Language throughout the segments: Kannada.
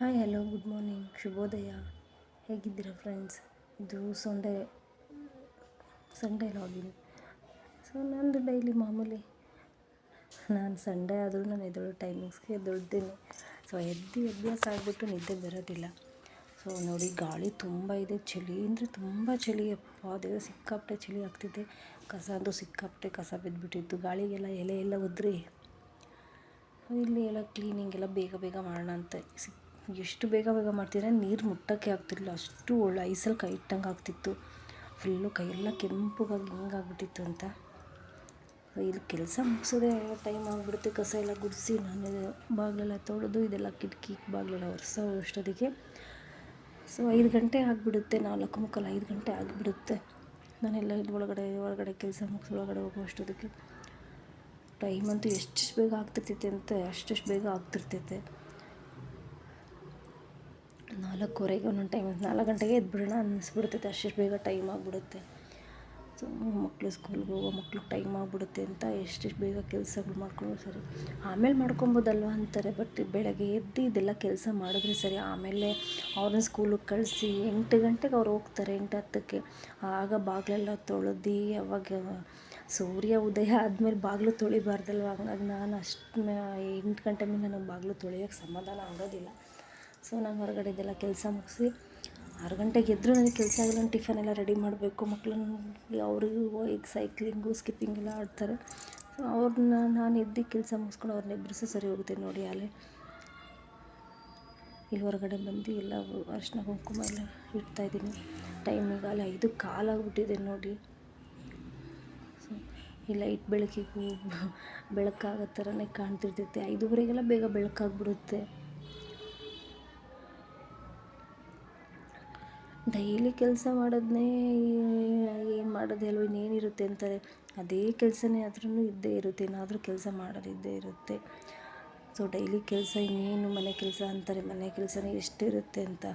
ಹಾಯ್ ಹಲೋ ಗುಡ್ ಮಾರ್ನಿಂಗ್ ಶುಭೋದಯ. ಹೇಗಿದ್ದೀರಾ ಫ್ರೆಂಡ್ಸ್? ಇದು ಸಂಡೇ ಲಾಗಿನ್. ಸೊ ನಂದು ಡೈಲಿ ಮಾಮೂಲಿ, ನಾನು ಸಂಡೇ ಆದರೂ ನಾನು ಎದ್ದೇಳೋ ಟೈಮಿಂಗ್ಸ್ಗೆ ಎದ್ದೇಳ್ತೀನಿ. ಸೊ ಅಭ್ಯಾಸ ಆಗಿಬಿಟ್ಟು ನಿದ್ದೆ ಬರೋದಿಲ್ಲ. ಸೊ ನೋಡಿ, ಗಾಳಿ ತುಂಬ ಇದೆ, ಚಳಿ ಅಂದರೆ ತುಂಬ ಚಳಿ. ದೇವ ಸಿಕ್ಕಾಪಟ್ಟೆ ಚಳಿ ಆಗ್ತಿದೆ. ಕಸ ಅಂತೂ ಸಿಕ್ಕಾಪಟ್ಟೆ ಕಸ ಬಿದ್ದುಬಿಟ್ಟಿತ್ತು. ಗಾಳಿಗೆಲ್ಲ ಎಲೆ ಎಲ್ಲ ಉದ್ರಿ ಇಲ್ಲಿ ಎಲ್ಲ ಕ್ಲೀನಿಂಗ್ ಎಲ್ಲ ಬೇಗ ಬೇಗ ಮಾಡೋಣ ಅಂತ ಎಷ್ಟು ಬೇಗ ಮಾಡ್ತಿದ್ರೆ ನೀರು ಮುಟ್ಟೋಕ್ಕೆ ಆಗ್ತಿರಲಿಲ್ಲ. ಅಷ್ಟು ಒಳ್ಳೆ ಐಸಲ್ಲಿ ಕೈ ಇಟ್ಟಂಗೆ ಆಗ್ತಿತ್ತು. ಫುಲ್ಲು ಕೈಯೆಲ್ಲ ಕೆಂಪುಗಾಗಿ ಹಿಂಗಾಗ್ಬಿಟ್ಟಿತ್ತು ಅಂತ. ಇಲ್ಲಿ ಕೆಲಸ ಮುಗಿಸೋದೇ ಟೈಮ್ ಆಗಿಬಿಡುತ್ತೆ. ಕಸ ಎಲ್ಲ ಗುಡಿಸಿ ನಾನು ಬಾಗಿಲೆಲ್ಲ ತೊಳೆದು ಇದೆಲ್ಲ ಕಿಟಕಿ ಬಾಗಿಲೆಲ್ಲ ಒರೆಸೋ ಅಷ್ಟೊತ್ತಿಗೆ 5 ಗಂಟೆ ಆಗಿಬಿಡುತ್ತೆ. 4:45 5 ಗಂಟೆ ಆಗಿಬಿಡುತ್ತೆ. ನಾನೆಲ್ಲ ಇದು ಒಳಗಡೆ ಕೆಲಸ ಮುಗಿಸಿ ಒಳಗಡೆ ಹೋಗೋ ಅಷ್ಟೊತ್ತಿಗೆ ಟೈಮ್ ಅಂತೂ ಎಷ್ಟು ಬೇಗ ಆಗ್ತಿರ್ತೈತೆ ಅಂತ ಅಷ್ಟು ಬೇಗ ಆಗ್ತಿರ್ತೈತೆ. 4:15 ಒಂದೊಂದು ಟೈಮ್ 4 ಗಂಟೆಗೆ ಎದ್ಬಿಡೋಣ ಅನ್ನಿಸ್ಬಿಡ್ತೈತೆ, ಅಷ್ಟು ಬೇಗ ಟೈಮ್ ಆಗಿಬಿಡುತ್ತೆ. ಸೊ ಮಕ್ಕಳು ಸ್ಕೂಲ್ಗೆ ಹೋಗೋ ಮಕ್ಳಿಗೆ ಟೈಮ್ ಆಗಿಬಿಡುತ್ತೆ ಅಂತ ಎಷ್ಟು ಬೇಗ ಕೆಲಸಗಳು ಮಾಡ್ಕೊಂಡು ಸರಿ ಆಮೇಲೆ ಮಾಡ್ಕೊಬೋದಲ್ವ ಅಂತಾರೆ. ಬಟ್ ಬೆಳಗ್ಗೆ ಎದ್ದು ಇದೆಲ್ಲ ಕೆಲಸ ಮಾಡಿದ್ರೆ ಸರಿ. ಆಮೇಲೆ ಅವ್ರನ್ನ ಸ್ಕೂಲಿಗೆ ಕಳಿಸಿ 8 ಗಂಟೆಗೆ ಅವ್ರು ಹೋಗ್ತಾರೆ, 8:10ಕ್ಕೆ. ಆಗ ಬಾಗಿಲೆಲ್ಲ ತೊಳೆದು ಅವಾಗ ಸೂರ್ಯ ಉದಯ ಆದಮೇಲೆ ಬಾಗಿಲು ತೊಳಿಬಾರ್ದಲ್ವ. ಹಂಗಾಗಿ ನಾನು 8 ಗಂಟೆ ಮೇಲೆ ನನಗೆ ಬಾಗಿಲು ತೊಳೆಯೋಕ್ಕೆ ಸಮಾಧಾನ ಆಗೋದಿಲ್ಲ. ಸೊ ನಾನು ಹೊರಗಡೆ ಇದೆಲ್ಲ ಕೆಲಸ ಮುಗಿಸಿ 6 ಗಂಟೆಗೆ ಎದ್ದರೂ ನನಗೆ ಕೆಲಸ ಆಗಿಲ್ಲ. ಟಿಫನ್ ಎಲ್ಲ ರೆಡಿ ಮಾಡಬೇಕು. ಮಕ್ಕಳನ್ನ ಅವ್ರಿಗೂ ಈಗ ಸೈಕ್ಲಿಂಗು ಸ್ಕಿಪ್ಪಿಂಗ್ ಎಲ್ಲ ಆಡ್ತಾರೆ. ಸೊ ಅವ್ರನ್ನ ನಾನು ಎದ್ದು ಕೆಲಸ ಮುಗಿಸ್ಕೊಂಡು ಅವ್ರನ್ನ ಎಬ್ಬರಿಸಿ ಸರಿ ಹೋಗುತ್ತೆ. ನೋಡಿ ಅಲ್ಲಿ ಹೊರಗಡೆ ಬಂದು ಎಲ್ಲ ಅರಿಶಿನ ಕುಂಕುಮ ಎಲ್ಲ ಇಡ್ತಾಯಿದ್ದೀನಿ. ಟೈಮಿಗೆ ಅಲ್ಲಿ 5:15 ಆಗಿಬಿಟ್ಟಿದೆ ನೋಡಿ. ಸೊ ಈ ಲೈಟ್ ಬೆಳಕಿಗೂ ಬೆಳಕಾಗೋ ಥರನೇ ಕಾಣ್ತಿರ್ತೈತೆ. 5:30ಗೆಲ್ಲ ಬೇಗ ಬೆಳಕಾಗ್ಬಿಡುತ್ತೆ. ಡೈಲಿ ಕೆಲಸ ಮಾಡೋದನ್ನೇ ಏನು ಮಾಡೋದು ಅಲ್ವ, ಇನ್ನೇನಿರುತ್ತೆ ಅಂತಾರೆ. ಅದೇ ಕೆಲಸನೇ ಆದ್ರೂ ಇದ್ದೇ ಇರುತ್ತೆ, ಏನಾದರೂ ಕೆಲಸ ಮಾಡೋದು ಇದ್ದೇ ಇರುತ್ತೆ. ಸೊ ಡೈಲಿ ಕೆಲಸ ಇನ್ನೇನು ಮನೆ ಕೆಲಸ ಅಂತಾರೆ, ಮನೆ ಕೆಲಸನೇ ಎಷ್ಟಿರುತ್ತೆ ಅಂತ.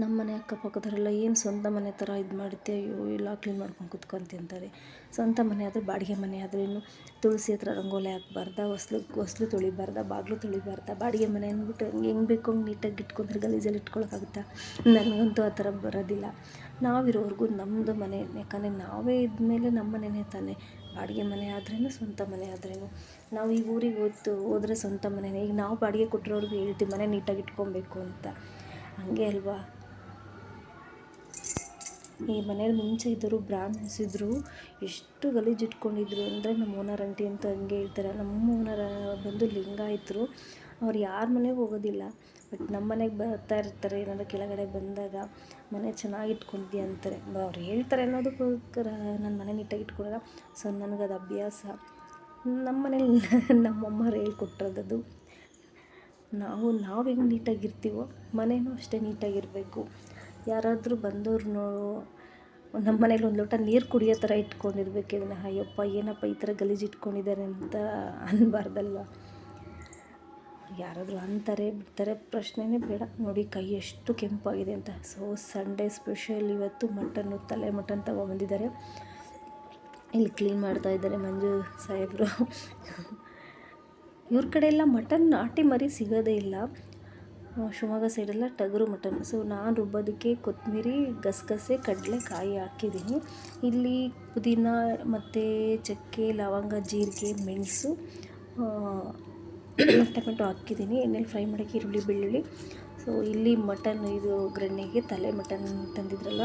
ನಮ್ಮ ಮನೆ ಅಕ್ಕಪಕ್ಕದವರೆಲ್ಲ ಏನು ಸ್ವಂತ ಮನೆ ಥರ ಇದು ಮಾಡುತ್ತೆ, ಅಯ್ಯೋ ಎಲ್ಲ ಕ್ಲೀನ್ ಮಾಡ್ಕೊಂಡು ಕೂತ್ಕೊಂತ ಅಂತಾರೆ. ಸ್ವಂತ ಮನೆ ಆದರೆ, ಬಾಡಿಗೆ ಮನೆ ಆದ್ರೇನು ತುಳಸಿ ಹತ್ರ ರಂಗೋಲಿ ಹಾಕ್ಬಾರ್ದ, ಹೊಸ್ಲು ತೊಳಿಬಾರ್ದ, ಬಾಗಿಲು ತೊಳಿಬಾರ್ದ. ಬಾಡಿಗೆ ಮನೆ ಅಂದ್ಬಿಟ್ಟು ಹೆಂಗೆ ಬೇಕೋ ಹಂಗೆ ನೀಟಾಗಿ ಇಟ್ಕೊಂಡ್ರೆ ಗಲೀಜಲ್ಲಿ ಇಟ್ಕೊಳಕ್ಕಾಗುತ್ತಾ? ನನಗಂತೂ ಆ ಥರ ಬರೋದಿಲ್ಲ. ನಾವಿರೋವರೆಗೂ ನಮ್ಮದು ಮನೆ, ಯಾಕಂದರೆ ನಾವೇ ಇದ್ಮೇಲೆ ನಮ್ಮ ಮನೆಯೇ ತಾನೇ. ಬಾಡಿಗೆ ಮನೆ ಆದ್ರೇನು ಸ್ವಂತ ಮನೆ ಆದ್ರೇನು ನಾವು ಈ ಊರಿಗೆ ಹೋದರೆ ಸ್ವಂತ ಮನೆಯೇ. ಈಗ ನಾವು ಬಾಡಿಗೆ ಕೊಟ್ಟಿರೋರ್ಗೆ ಹೇಳ್ತೀವಿ ಮನೆ ನೀಟಾಗಿ ಇಟ್ಕೊಬೇಕು ಅಂತ, ಹಂಗೆ ಅಲ್ವಾ. ಈ ಮನೇಲಿ ಮುಂಚೆ ಇದ್ದರು ಬ್ರಾಹ್ಮಿನ್ಸ್ ಇದ್ದರು, ಎಷ್ಟು ಗಲೀಜು ಇಟ್ಕೊಂಡಿದ್ರು ಅಂದರೆ ನಮ್ಮ ಓನರ್ ಆಂಟಿ ಅಂತ ಹಂಗೆ ಹೇಳ್ತಾರೆ. ನಮ್ಮ ಓನರ್ ಬಂದು ಲಿಂಗಾಯತರು. ಅವ್ರು ಯಾರ ಮನೆಗೂ ಹೋಗೋದಿಲ್ಲ. ಬಟ್ ನಮ್ಮ ಮನೆಗೆ ಬರ್ತಾ ಇರ್ತಾರೆ. ಏನಾದರೂ ಕೆಳಗಡೆ ಬಂದಾಗ ಮನೆ ಚೆನ್ನಾಗಿ ಇಟ್ಕೊಂಡಿದ್ಯಾ ಅಂತಾರೆ. ಅವ್ರು ಹೇಳ್ತಾರೆ ಅನ್ನೋದಕ್ಕೋಸ್ಕರ ನನ್ನ ಮನೆ ನೀಟಾಗಿ ಇಟ್ಕೊಳ್ಳೋಲ್ಲ. ಸೊ ನನಗದು ಅಭ್ಯಾಸ. ನಮ್ಮ ಮನೇಲಿ ನಮ್ಮಮ್ಮವ್ರು ಹೇಳ್ಕೊಟ್ಟಿರೋದದು. ನಾವು ಹೆಂಗೆ ನೀಟಾಗಿರ್ತೀವೋ ಮನೆಯೂ ಅಷ್ಟೇ ನೀಟಾಗಿರಬೇಕು. ಯಾರಾದರೂ ಬಂದವ್ರು ನಮ್ಮ ಮನೇಲಿ ಒಂದು ಲೋಟ ನೀರು ಕುಡಿಯೋ ಥರ ಇಟ್ಕೊಂಡಿರ್ಬೇಕು. ಇದನ್ನು ಅಯ್ಯಪ್ಪ ಏನಪ್ಪ ಈ ಥರ ಗಲೀಜು ಇಟ್ಕೊಂಡಿದ್ದಾರೆ ಅಂತ ಅನ್ನಬಾರ್ದಲ್ವ. ಯಾರಾದರೂ ಅಂತಾರೆ ಬಿಡ್ತಾರೆ, ಪ್ರಶ್ನೆನೇ ಬೇಡ. ನೋಡಿ ಕೈ ಎಷ್ಟು ಕೆಂಪಾಗಿದೆ ಅಂತ. ಸೊ ಸಂಡೇ ಸ್ಪೆಷಲ್ ಇವತ್ತು ಮಟನ್ನು, ತಲೆ ಮಟನ್ ತಗೊಬಂದಿದ್ದಾರೆ. ಇಲ್ಲಿ ಕ್ಲೀನ್ ಮಾಡ್ತಾಯಿದ್ದಾರೆ ಮಂಜು ಸಾಹೇಬರು. ಇವ್ರ ಕಡೆ ಎಲ್ಲ ಮಟನ್ ನಾಟಿ ಮರಿ ಸಿಗೋದೇ ಇಲ್ಲ. ಶಿವಮೊಗ್ಗ ಸೈಡೆಲ್ಲ ಟಗರು ಮಟನ್. ಸೊ ನಾನು ರುಬ್ಬೋದಕ್ಕೆ ಕೊತ್ತಂಬರಿ, ಗಸಗಸೆ, ಕಡಲೆಕಾಯಿ ಹಾಕಿದ್ದೀನಿ. ಇಲ್ಲಿ ಪುದೀನ ಮತ್ತು ಚಕ್ಕೆ, ಲವಂಗ, ಜೀರಿಗೆ, ಮೆಣಸು, ಟೊಮೆಟೊ ಹಾಕಿದ್ದೀನಿ. ಎಣ್ಣೆಲಿ ಫ್ರೈ ಮಾಡೋಕ್ಕೆ ಈರುಳ್ಳಿ, ಬೆಳ್ಳುಳ್ಳಿ. ಸೊ ಇಲ್ಲಿ ಮಟನ್, ಇದು ಗ್ರಣ್ಣಿಗೆ ತಲೆ ಮಟನ್ ತಂದಿದ್ರಲ್ಲ,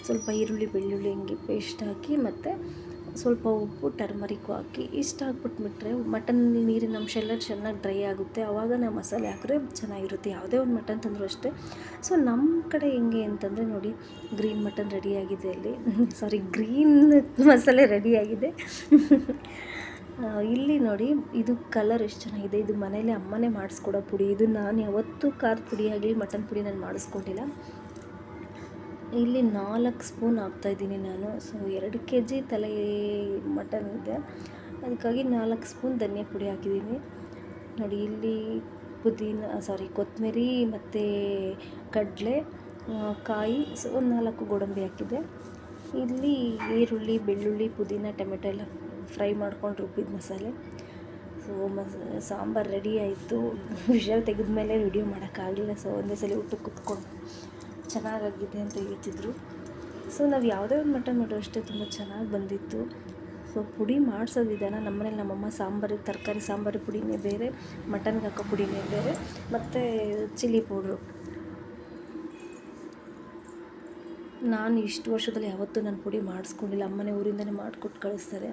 ಸ್ವಲ್ಪ ಈರುಳ್ಳಿ, ಬೆಳ್ಳುಳ್ಳಿ ಹಿಂಗೆ ಪೇಸ್ಟ್ ಹಾಕಿ ಮತ್ತು ಸ್ವಲ್ಪ ಉಪ್ಪು, ಟರ್ಮರಿಕ್ಕು ಹಾಕಿ ಇಷ್ಟು ಹಾಕ್ಬಿಟ್ಬಿಟ್ರೆ ಮಟನ್ ನೀರಿನ ಅಂಶ ಎಲ್ಲ ಚೆನ್ನಾಗಿ ಡ್ರೈ ಆಗುತ್ತೆ. ಆವಾಗ ನಾವು ಮಸಾಲೆ ಹಾಕಿದ್ರೆ ಚೆನ್ನಾಗಿರುತ್ತೆ. ಯಾವುದೇ ಒಂದು ಮಟನ್ ತಂದರೂ ಅಷ್ಟೇ. ಸೊ ನಮ್ಮ ಕಡೆ ಹೆಂಗೆ ಅಂತಂದರೆ ನೋಡಿ, ಗ್ರೀನ್ ಮಟನ್ ರೆಡಿಯಾಗಿದೆ ಅಲ್ಲಿ. ಗ್ರೀನ್ ಮಸಾಲೆ ರೆಡಿಯಾಗಿದೆ. ಇಲ್ಲಿ ನೋಡಿ, ಇದು ಕಲರ್ ಎಷ್ಟು ಚೆನ್ನಾಗಿದೆ. ಇದು ಮನೇಲಿ ಅಮ್ಮನೇ ಮಾಡಿಸ್ಕೊಡೋ ಪುಡಿ. ಇದು ನಾನು ಯಾವತ್ತೂ ಖಾರದ ಪುಡಿ ಆಗಲಿ ಮಟನ್ ಪುಡಿ ನಾನು ಮಾಡಿಸ್ಕೊಂಡಿಲ್ಲ. ಇಲ್ಲಿ 4 ಸ್ಪೂನ್ ಹಾಕ್ತಾಯಿದ್ದೀನಿ ನಾನು. ಸೊ 2 kg ತಲೆ ಮಟನ್ ಇದೆ, ಅದಕ್ಕಾಗಿ 4 ಸ್ಪೂನ್ ಧನಿಯಾ ಪುಡಿ ಹಾಕಿದ್ದೀನಿ. ನೋಡಿ ಇಲ್ಲಿ ಕೊತ್ತಂಬರಿ ಮತ್ತು ಕಡಲೆ ಕಾಯಿ, ಒಂದು 4 ಗೋಡಂಬಿ ಹಾಕಿದ್ದೆ. ಇಲ್ಲಿ ಈರುಳ್ಳಿ, ಬೆಳ್ಳುಳ್ಳಿ, ಪುದೀನ, ಟೊಮೆಟೊ ಎಲ್ಲ ಫ್ರೈ ಮಾಡ್ಕೊಂಡು ರುಬ್ಬಿದ ಮಸಾಲೆ. ಸೊ ಸಾಂಬಾರು ರೆಡಿ ಆಯಿತು. ವಿಷಲ್ ತೆಗೆದ ಮೇಲೆ ವಿಡಿಯೋ ಮಾಡೋಕ್ಕಾಗಲಿಲ್ಲ. ಸೊ ಒಂದೇ ಸಲ ಊಟಕ್ಕೆ ಕೂತ್ಕೊಂಡು ಚೆನ್ನಾಗಾಗಿದೆ ಅಂತ ಹೇಳ್ತಿದ್ರು. ಸೊ ನಾವು ಯಾವುದೇ ಒಂದು ಮಟನ್ ಮಾಡೋರು ಅಷ್ಟೇ ತುಂಬ ಚೆನ್ನಾಗಿ ಬಂದಿತ್ತು. ಸೊ ಪುಡಿ ಮಾಡಿಸೋ ವಿಧಾನ ನಮ್ಮನೇಲಿ ನಮ್ಮಮ್ಮ ಸಾಂಬಾರಿಗೆ ತರಕಾರಿ ಸಾಂಬಾರು ಪುಡಿನೇ ಬೇರೆ, ಮಟನ್ಗೆ ಹಾಕೋ ಪುಡಿನೇ ಬೇರೆ, ಮತ್ತು ಚಿಲ್ಲಿ ಪೌಡ್ರು. ನಾನು ಇಷ್ಟು ವರ್ಷದಲ್ಲಿ ಯಾವತ್ತೂ ನಾನು ಪುಡಿ ಮಾಡಿಸ್ಕೊಂಡಿಲ್ಲ. ಅಮ್ಮನೇ ಊರಿಂದನೇ ಮಾಡಿಕೊಟ್ಟು ಕಳಿಸ್ತಾರೆ.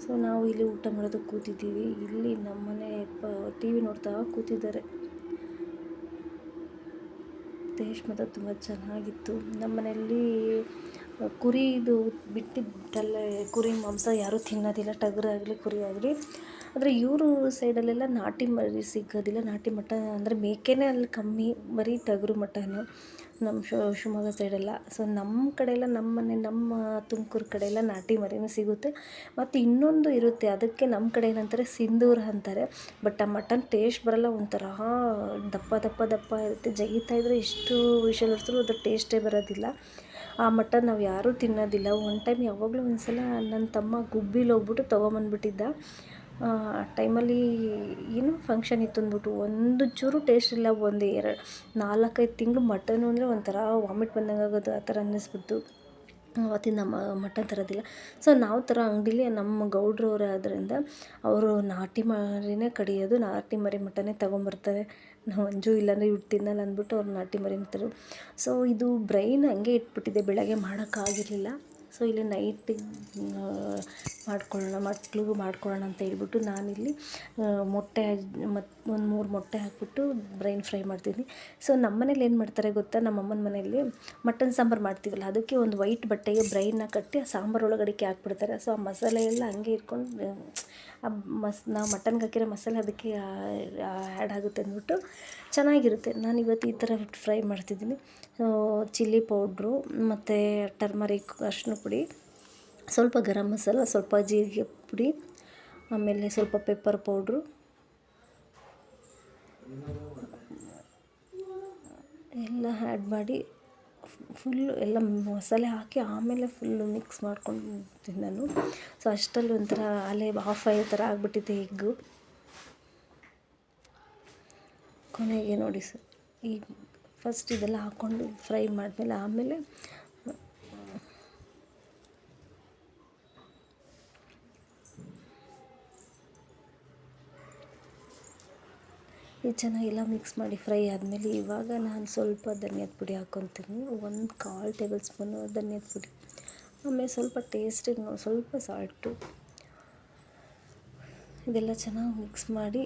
ಸೊ ನಾವು ಇಲ್ಲಿ ಊಟ ಮಾಡೋದಕ್ಕೆ ಕೂತಿದ್ದೀವಿ. ಇಲ್ಲಿ ನಮ್ಮನೆ ಟಿ ವಿ ನೋಡ್ತಾ ಕೂತಿದ್ದಾರೆ. ಟೇಸ್ಟ್ ಮಾತ್ರ ತುಂಬ ಚೆನ್ನಾಗಿತ್ತು. ನಮ್ಮ ಮನೆಯಲ್ಲಿ ಕುರಿದು ಬಿಟ್ಟಿದ್ದಲ್ಲೇ ಕುರಿ ಮಾಂಸ ಯಾರೂ ತಿನ್ನೋದಿಲ್ಲ, ಟಗರಾಗಲಿ ಕುರಿ ಆಗಲಿ. ಆದರೆ ಇವರು ಸೈಡಲ್ಲೆಲ್ಲ ನಾಟಿ ಮರಿ ಸಿಗೋದಿಲ್ಲ. ನಾಟಿ ಮಟನ್ ಅಂದರೆ ಮೇಕೆನೇ ಅಲ್ಲಿ ಕಮ್ಮಿ, ಬರೀ ಟಗರು ಮಟನು ನಮ್ಮ ಶಿವಮೊಗ್ಗ ಸೈಡೆಲ್ಲ. ಸೊ ನಮ್ಮ ಕಡೆ ಎಲ್ಲ ನಮ್ಮ ತುಮಕೂರು ಕಡೆ ಎಲ್ಲ ನಾಟಿ ಮರಿನೂ ಸಿಗುತ್ತೆ. ಮತ್ತು ಇನ್ನೊಂದು ಇರುತ್ತೆ, ಅದಕ್ಕೆ ನಮ್ಮ ಕಡೆ ಏನಂತಾರೆ ಸಿಂಧೂರ ಅಂತಾರೆ. ಬಟ್ ಆ ಮಟನ್ ಟೇಸ್ಟ್ ಬರೋಲ್ಲ, ಒಂಥರ ದಪ್ಪ ದಪ್ಪ ದಪ್ಪ ಇರುತ್ತೆ. ಜಗಿತಾಯಿದ್ರೆ ಎಷ್ಟು ವಿಷಲ್ ಹೊಡೆದ್ರೂ ಅದು ಟೇಸ್ಟೇ ಬರೋದಿಲ್ಲ. ಆ ಮಟನ್ ನಾವು ಯಾರೂ ತಿನ್ನೋದಿಲ್ಲ. ಒನ್ ಟೈಮ್ ಯಾವಾಗಲೂ ಒಂದು ಸಲ ನನ್ನ ತಮ್ಮ ಗುಬ್ಬಿಲಿ ಹೋಗ್ಬಿಟ್ಟು ತೊಗೊಂಬಂದ್ಬಿಟ್ಟಿದ್ದ. ಆ ಟೈಮಲ್ಲಿ ಏನೋ ಫಂಕ್ಷನ್ ಇತ್ತು ಅಂದ್ಬಿಟ್ಟು ಒಂದು ಚೂರು ಟೇಸ್ಟ್ ಇಲ್ಲ. ಒಂದು 4-5 ತಿಂಗಳು ಮಟನು ಅಂದರೆ ಒಂಥರ ವಾಮಿಟ್ ಬಂದಂಗೆ ಆಗೋದು, ಆ ಥರ ಅನ್ನಿಸ್ಬಿಟ್ಟು ಅವತ್ತಿಂದ ಮಟನ್ ತರೋದಿಲ್ಲ. ಸೊ ನಾವು ತರೋ ಅಂಗಡೀಲಿ ನಮ್ಮ ಗೌಡ್ರವ್ರು ಆದ್ದರಿಂದ ಅವರು ನಾಟಿ ಮರಿನೇ ಕಡಿಯೋದು, ನಾಟಿ ಮರಿ ಮಟನ್ನೇ ತೊಗೊಂಬರ್ತಾರೆ. ನಾವು ಅಂಜು ಇಲ್ಲಾಂದರೆ ಇವ್ರು ತಿನ್ನಲ್ಲ ಅಂದ್ಬಿಟ್ಟು ಅವ್ರು ನಾಟಿ ಮರಿನೇ ತರೋದು. ಸೊ ಇದು ಬ್ರೈನ್ ಹಂಗೆ ಇಟ್ಬಿಟ್ಟಿದೆ, ಬೆಳಗ್ಗೆ ಮಾಡೋಕ್ಕಾಗಿರಲಿಲ್ಲ. ಸೊ ಇಲ್ಲಿ ನೈಟಿಗೆ ಮಕ್ಳಿಗೂ ಮಾಡ್ಕೊಳ್ಳೋಣ ಅಂತ ಹೇಳ್ಬಿಟ್ಟು ನಾನಿಲ್ಲಿ ಮೊಟ್ಟೆ ಮತ್ತು ಒಂದು 3 ಮೊಟ್ಟೆ ಹಾಕ್ಬಿಟ್ಟು ಬ್ರೈನ್ ಫ್ರೈ ಮಾಡ್ತಿದ್ದೀನಿ. ಸೊ ನಮ್ಮ ಮನೇಲಿ ಏನು ಮಾಡ್ತಾರೆ ಗೊತ್ತಾ, ನಮ್ಮ ಅಮ್ಮನ ಮನೆಯಲ್ಲಿ ಮಟನ್ ಸಾಂಬಾರು ಮಾಡ್ತೀವಲ್ಲ, ಅದಕ್ಕೆ ಒಂದು ವೈಟ್ ಬಟ್ಟೆಗೆ ಬ್ರೈನ್ನ ಕಟ್ಟಿ ಆ ಸಾಂಬಾರು ಒಳಗಡಿಕೆ ಹಾಕ್ಬಿಡ್ತಾರೆ. ಸೊ ಆ ಮಸಾಲೆ ಎಲ್ಲ ಹಂಗೆ ಇಟ್ಕೊಂಡು ನಾವು ಮಟನ್ಗೆ ಹಾಕಿರೋ ಮಸಾಲೆ ಅದಕ್ಕೆ ಆ್ಯಡ್ ಆಗುತ್ತೆ ಅಂದ್ಬಿಟ್ಟು ಚೆನ್ನಾಗಿರುತ್ತೆ. ನಾನು ಇವತ್ತು ಈ ಥರ ಫ್ರೈ ಮಾಡ್ತಿದ್ದೀನಿ. ಚಿಲ್ಲಿ ಪೌಡ್ರು ಮತ್ತು ಟರ್ಮರಿಕ್ ಅರಿಶಿನ ಪುಡಿ, ಸ್ವಲ್ಪ ಗರಂ ಮಸಾಲ, ಸ್ವಲ್ಪ ಜೀರಿಗೆ ಪುಡಿ, ಆಮೇಲೆ ಸ್ವಲ್ಪ ಪೆಪ್ಪರ್ ಪೌಡ್ರು ಎಲ್ಲ ಆ್ಯಡ್ ಮಾಡಿ ಫುಲ್ಲು ಎಲ್ಲ ಮಸಾಲೆ ಹಾಕಿ ಆಮೇಲೆ ಫುಲ್ಲು ಮಿಕ್ಸ್ ಮಾಡ್ಕೊಳ್ತೀನಿ ನಾನು. ಸೊ ಅಷ್ಟರಲ್ಲಿ ಒಂಥರ ಅಲೆ ಆಫ್ ಆಯೋ ಥರ ಆಗಿಬಿಟ್ಟಿದೆ ಎಗ್ಗು. ಕೊನೆಗೆ ನೋಡಿ ಸರ್, ಈಗ ಫಸ್ಟ್ ಇದೆಲ್ಲ ಹಾಕ್ಕೊಂಡು ಫ್ರೈ ಮಾಡಿದ್ಮೇಲೆ ಆಮೇಲೆ ಇದು ಚೆನ್ನಾಗೆಲ್ಲ ಮಿಕ್ಸ್ ಮಾಡಿ ಫ್ರೈ ಆದಮೇಲೆ ಇವಾಗ ನಾನು ಸ್ವಲ್ಪ ಧನಿಯಾದ ಪುಡಿ ಹಾಕ್ಕೊತೀನಿ, 1/4 ಟೇಬಲ್ ಸ್ಪೂನು ಧನಿಯಾದ ಪುಡಿ, ಆಮೇಲೆ ಸ್ವಲ್ಪ ಟೇಸ್ಟಿಗೆ ಸ್ವಲ್ಪ ಸಾಲ್ಟು, ಇದೆಲ್ಲ ಚೆನ್ನಾಗಿ ಮಿಕ್ಸ್ ಮಾಡಿ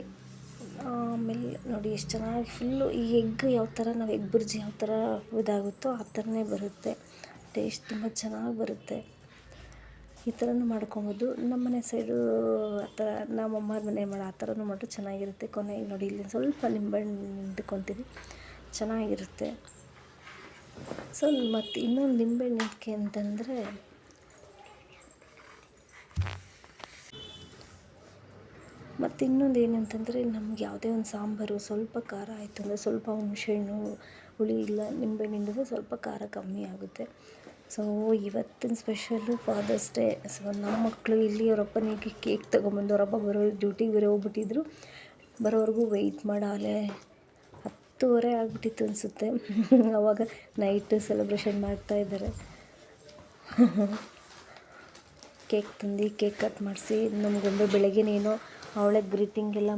ಆಮೇಲೆ ನೋಡಿ ಎಷ್ಟು ಚೆನ್ನಾಗಿ ಫುಲ್ಲು ಈ ಎಗ್ ಯಾವ ಥರ ನಾವು ಎಗ್ ಬುರ್ಜಿ ಯಾವ ಥರ ಇದಾಗುತ್ತೋ ಆ ಥರನೇ ಬರುತ್ತೆ. ಟೇಸ್ಟ್ ತುಂಬ ಚೆನ್ನಾಗಿ ಬರುತ್ತೆ. ಈ ಥರನೂ ಮಾಡ್ಕೊಬೋದು. ನಮ್ಮನೆ ಸೈಡು ಆ ಥರ ನಮ್ಮಮ್ಮ ಮನೆ ಮಾಡೋ ಆ ಥರನೂ ಮಾಡಿದ್ರೆ ಚೆನ್ನಾಗಿರುತ್ತೆ. ಕೊನೆಗೆ ನೋಡಿ ಇಲ್ಲಿ ಸ್ವಲ್ಪ ನಿಂಬೆಹಣ್ಣು ಹಿಂಡ್ಕೊತೀನಿ, ಚೆನ್ನಾಗಿರುತ್ತೆ. ಸೊ ಮತ್ತು ಇನ್ನೊಂದು ನಿಂಬೆಹಣ್ಣು ಇದಕ್ಕೆ ಅಂತಂದರೆ ಮತ್ತು ಇನ್ನೊಂದು ಏನಂತಂದರೆ ನಮ್ಗೆ ಯಾವುದೇ ಒಂದು ಸಾಂಬಾರು ಸ್ವಲ್ಪ ಖಾರ ಆಯಿತು ಅಂದರೆ ಸ್ವಲ್ಪ ಹುಣಸೆಹಣ್ಣು ಹುಳಿ ಇಲ್ಲ ನಿಂಬೆಹಣ್ಣು ಹಿಂಡಿದ್ರೆ ಸ್ವಲ್ಪ ಖಾರ ಕಮ್ಮಿ ಆಗುತ್ತೆ. ಸೊ ಇವತ್ತಿನ ಸ್ಪೆಷಲ್ಲು ಫಾದರ್ಸ್ ಡೇ. ಸೊ ನಮ್ಮ ಮಕ್ಕಳು ಇಲ್ಲಿ ಅವರಪ್ಪನಿಗೆ ಕೇಕ್ ತೊಗೊಂಬಂದು ಅವರಪ್ಪ ಬರೋ ಡ್ಯೂಟಿಗೆ ಬೇರೆ ಹೋಗ್ಬಿಟ್ಟಿದ್ರು, ಬರೋವರೆಗೂ ವೆಯ್ಟ್ ಮಾಡಾಲೆ 10:30 ಆಗಿಬಿಟ್ಟಿತ್ತು ಅನಿಸುತ್ತೆ. ಆವಾಗ ನೈಟ್ ಸೆಲೆಬ್ರೇಷನ್ ಮಾಡ್ತಾಯಿದ್ದಾರೆ. ಕೇಕ್ ತಂದು ಕೇಕ್ ಕಟ್ ಮಾಡಿಸಿ ನಮಗೊಂದು ಬೆಳಗ್ಗೆನೇನೋ ಅವಳೇ ಗ್ರೀಟಿಂಗ್ ಎಲ್ಲ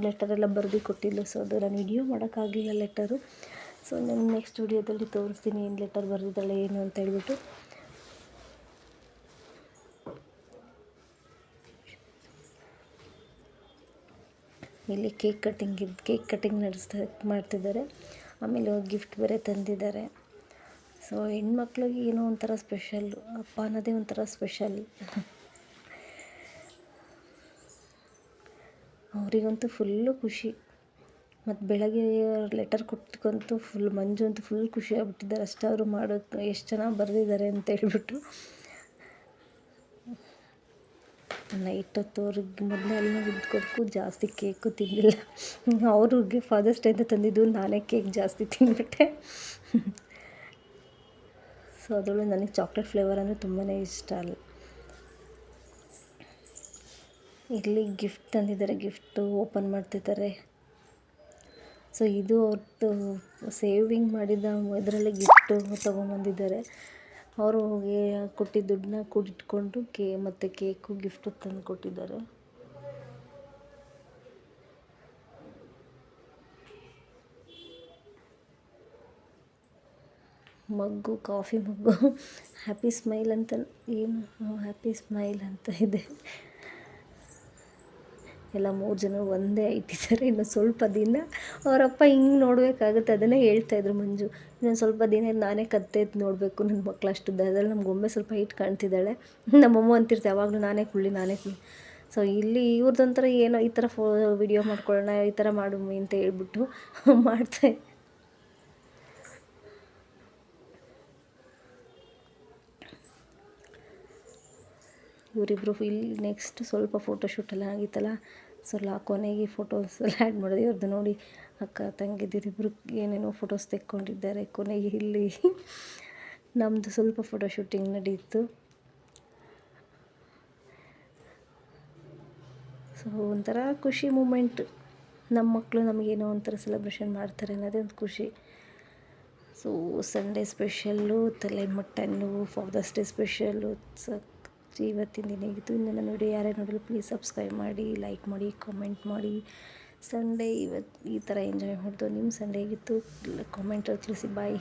ಲೆಟರೆಲ್ಲ ಬರೆದು ಕೊಟ್ಟಿದ್ಲು. ಸೊ ಅದು ನಾನು ವಿಡಿಯೋ ಮಾಡೋಕ್ಕಾಗಲಿಲ್ಲ ಲೆಟರು. ಸೊ ನಾನು ನೆಕ್ಸ್ಟ್ ವಿಡಿಯೋದಲ್ಲಿ ತೋರಿಸ್ತೀನಿ ಏನು ಲೆಟರ್ ಬರೆದಿದ್ದಾಳೆ ಏನು ಅಂತ ಹೇಳ್ಬಿಟ್ಟು. ಇಲ್ಲಿ ಕೇಕ್ ಕಟ್ಟಿಂಗ್ ಮಾಡ್ತಿದ್ದಾರೆ. ಆಮೇಲೆ ಗಿಫ್ಟ್ ಬೇರೆ ತಂದಿದ್ದಾರೆ. ಸೊ ಹೆಣ್ಮಕ್ಳಿಗೆ ಏನೋ ಒಂಥರ ಸ್ಪೆಷಲ್ಲು, ಅಪ್ಪ ಅನ್ನೋದೇ ಒಂಥರ ಸ್ಪೆಷಲ್. ಅವರಿಗಂತೂ ಫುಲ್ಲು ಖುಷಿ. ಮತ್ತು ಬೆಳಗ್ಗೆ ಲೆಟರ್ ಕೊಟ್ಕಂತೂ ಮಂಜು ಅಂತೂ ಫುಲ್ ಖುಷಿ ಆಗ್ಬಿಟ್ಟಿದ್ದಾರೆ. ಅಷ್ಟಾದ್ರು ಮಾಡೋಕ್ಕೆ ಎಷ್ಟು ಚೆನ್ನಾಗಿ ಬರೆದಿದ್ದಾರೆ ಅಂತ ಹೇಳ್ಬಿಟ್ಟು. ನೈಟ್ ಹೊತ್ತು ಅವ್ರಿಗೆ ಮೊದಲೇ ಅಲ್ಲಿ ಇದ್ಕೊಡಕ್ಕೂ ಜಾಸ್ತಿ ಕೇಕು ತಿಂದಿಲ್ಲ. ಅವ್ರಿಗೆ ಫಾದರ್ಸ್ ಡೇ ಅಂತ ತಂದಿದ್ದು, ನಾನೇ ಕೇಕ್ ಜಾಸ್ತಿ ತಿಂದ್ಬಿಟ್ಟೆ. ಸೊ ಅದರೊಳಗೆ ನನಗೆ ಚಾಕ್ಲೇಟ್ ಫ್ಲೇವರ್ ಅಂದರೆ ತುಂಬಾ ಇಷ್ಟ ಅಲ್ಲ. ಇಲ್ಲಿ ಗಿಫ್ಟ್ ತಂದಿದ್ದಾರೆ, ಗಿಫ್ಟು ಓಪನ್ ಮಾಡ್ತಿದ್ದಾರೆ. ಸೊ ಇದು ಅವ್ರದ್ದು ಸೇವಿಂಗ್ ಮಾಡಿದ ಇದರಲ್ಲಿ ಗಿಫ್ಟು ತೊಗೊಂಬಂದಿದ್ದಾರೆ. ಅವರು ಕೊಟ್ಟಿದ್ದ ದುಡ್ಡನ್ನ ಕೂಡಿಟ್ಕೊಂಡು ಮತ್ತು ಕೇಕು ಗಿಫ್ಟು ತಂದು ಕೊಟ್ಟಿದ್ದಾರೆ. ಮಗ್ಗು, ಕಾಫಿ ಮಗ್ಗು, ಹ್ಯಾಪಿ ಸ್ಮೈಲ್ ಅಂತ ಏನು ಹ್ಯಾಪಿ ಸ್ಮೈಲ್ ಅಂತ ಇದೆ. ಎಲ್ಲ 3 ಜನ ಒಂದೇ ಇಟ್ಟಿದ್ದಾರೆ. ಇನ್ನು ಸ್ವಲ್ಪ ದಿನ ಅವರಪ್ಪ ಹಿಂಗೆ ನೋಡಬೇಕಾಗುತ್ತೆ. ಅದನ್ನೇ ಹೇಳ್ತಾಯಿದ್ರು ಮಂಜು, ಇನ್ನೊಂದು ಸ್ವಲ್ಪ ದಿನ ನಾನೇ ಕತ್ತೆ ಎದ್ದು ನೋಡಬೇಕು, ನನ್ನ ಮಕ್ಳು ಅಷ್ಟುದ್ದ. ಅದರಲ್ಲಿ ನಮ್ಮ ಗೊಂಬೆ ಸ್ವಲ್ಪ ಹೈಟ್ ಕಾಣ್ತಿದ್ದಾಳೆ. ನಮ್ಮಮ್ಮ ಅಂತಿರ್ತೆ ಯಾವಾಗಲೂ ನಾನೇ ಕುಳ್ಳಿ. ಸೊ ಇಲ್ಲಿ ಇವ್ರದ್ದೊಂಥರ ಏನೋ ಈ ಥರ ವಿಡಿಯೋ ಮಾಡ್ಕೊಳ್ಳೋಣ, ಈ ಥರ ಮಾಡು ಅಂತ ಹೇಳ್ಬಿಟ್ಟು ಮಾಡ್ತಾ ಇವರಿಬ್ಬರು ಇಲ್ಲಿ ನೆಕ್ಸ್ಟ್ ಸ್ವಲ್ಪ ಫೋಟೋಶೂಟೆಲ್ಲ ಆಗಿತ್ತಲ್ಲ. ಸೊ ಕೊನೆಗೆ ಫೋಟೋಸ್ ಎಲ್ಲ ಆ್ಯಡ್ ಮಾಡೋದು ಇವ್ರದ್ದು ನೋಡಿ. ಅಕ್ಕ ತಂಗಿದಿರಿಬ್ಬರು ಏನೇನೋ ಫೋಟೋಸ್ ತೆಕ್ಕೊಂಡಿದ್ದಾರೆ. ಕೊನೆಗೆ ಇಲ್ಲಿ ನಮ್ಮದು ಸ್ವಲ್ಪ ಫೋಟೋ ಶೂಟಿಂಗ್ ನಡೀತು. ಸೊ ಒಂಥರ ಖುಷಿ ಮೂಮೆಂಟ್. ನಮ್ಮ ಮಕ್ಕಳು ನಮಗೇನೋ ಒಂಥರ ಸೆಲೆಬ್ರೇಷನ್ ಮಾಡ್ತಾರೆ ಅನ್ನೋದೇ ಒಂದು ಖುಷಿ. ಸೊ ಸಂಡೇ ಸ್ಪೆಷಲ್ಲು ತಲೆ ಮಟನ್ನು, ಫಾದರ್ಸ್ ಡೇ ಸ್ಪೆಷಲ್ಲು. ಇವತ್ತಿನ ದಿನ ಹೇಗಿತ್ತು. ಇನ್ನು ನನ್ನ ವಿಡಿಯೋ ಯಾರೇ ನೋಡಲು ಪ್ಲೀಸ್ ಸಬ್ಸ್ಕ್ರೈಬ್ ಮಾಡಿ, ಲೈಕ್ ಮಾಡಿ, ಕಾಮೆಂಟ್ ಮಾಡಿ. ಸಂಡೇ ಇವತ್ತು ಈ ಥರ ಎಂಜಾಯ್ ಮಾಡಿದ್ದು. ನಿಮ್ಮ ಸಂಡೇ ಹೇಗಿತ್ತು ಕಾಮೆಂಟಲ್ಲಿ ತಿಳಿಸಿ. ಬಾಯ್.